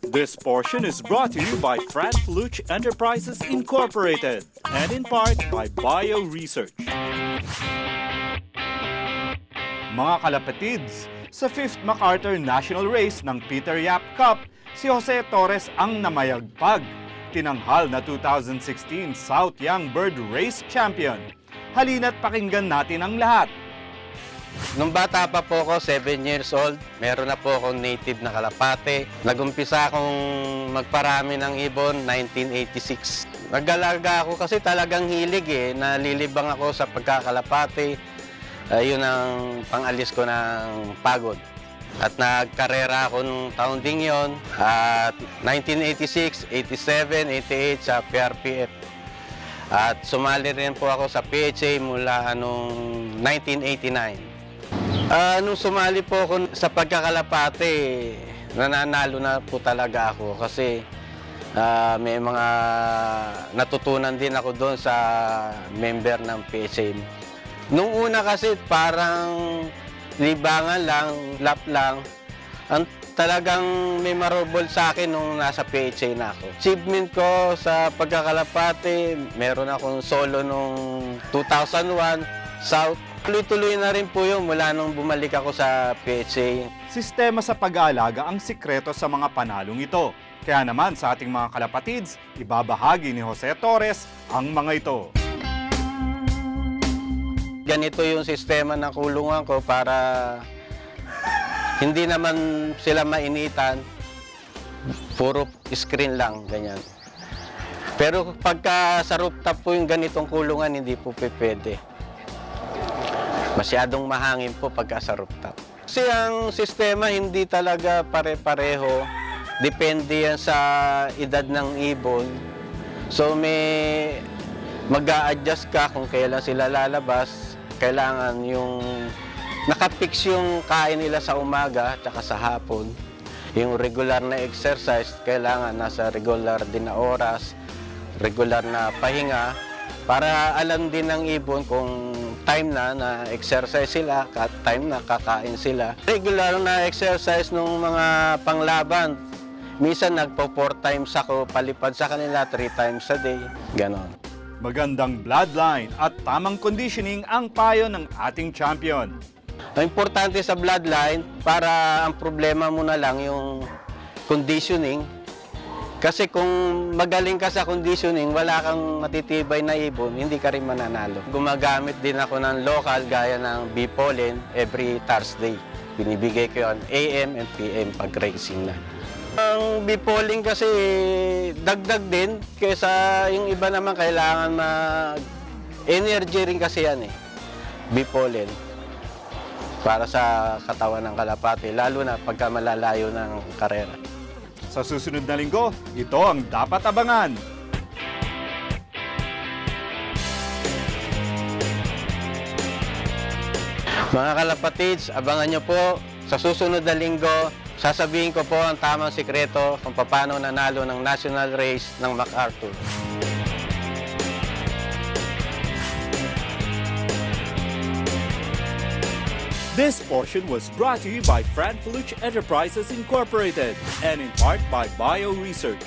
This portion is brought to you by Frank Luch Enterprises Incorporated and in part by Bio Research. Mga kalapatids, sa 5th MacArthur National Race ng Peter Yap Cup, si Jose Torres ang namayagpag, tinanghal na 2016 South Young Bird Race Champion. Halina't pakinggan natin ang lahat. Nung bata pa po ako, 7 years old, meron na po akong native na kalapate. Nagumpisa akong magparami ng ibon 1986. Nag-alaga ako kasi talagang hilig nalilibang ako sa pagkakalapate. Yun ang pangalis ko ng pagod. At nagkarera ako nung taon ding yun. At 1986, 87, 88 sa PRPF. At sumali rin po ako sa PHA mula anong 1989. Nung sumali po ako sa pagkakalapate, nananalo na po talaga ako kasi may mga natutunan din ako doon sa member ng PHA. Nung una kasi parang libangan lang, lap lang. Ang talagang memorable sa akin nung nasa PHA na ako. Achievement ko sa pagkakalapate, meron akong solo nung 2001, South. Tuloy-tuloy na rin po yun mula nung bumalik ako sa PHA. Sistema sa pag-aalaga ang sikreto sa mga panalong ito. Kaya naman sa ating mga kalapatids, ibabahagi ni Jose Torres ang mga ito. Ganito yung sistema ng kulungan ko para hindi naman sila mainitan, puro screen lang, ganyan. Pero pagka sa rooftop po yung ganitong kulungan, hindi po pwede. Masyadong mahangin po pagka sa rooftop. Kasi ang sistema hindi talaga pare-pareho. Depende yan sa edad ng ibon. So may mag-a-adjust ka kung kailan sila lalabas. Kailangan yung nakapix yung kain nila sa umaga at sa hapon. Yung regular na exercise, kailangan nasa regular din na oras, regular na pahinga, para alam din ng ibon kung time na exercise sila, time na kakain sila. Regular na exercise ng mga panglaban. Minsan nagpo 4 times ako, palipad sa kanila 3 times a day, ganon. Magandang bloodline at tamang conditioning ang payo ng ating champion. Ang importante sa bloodline, para ang problema mo na lang yung conditioning. Kasi kung magaling ka sa conditioning, wala kang matitibay na ibon, hindi ka rin mananalo. Gumagamit din ako ng local gaya ng bee pollen every Thursday. Binibigay ko yun AM and PM pag racing na. Ang bee pollen kasi dagdag din, kaysa yung iba naman kailangan energy rin kasi yan bee pollen. Para sa katawan ng kalapate, lalo na pagka malalayo ng karera. Sa susunod na linggo, ito ang dapat abangan. Mga kalapatids, abangan nyo po sa susunod na linggo. Sasabihin ko po ang tamang sikreto kung paano nanalo ng national race ng MacArthur. This portion was brought to you by Frank Luch Enterprises Incorporated and in part by Bio Research.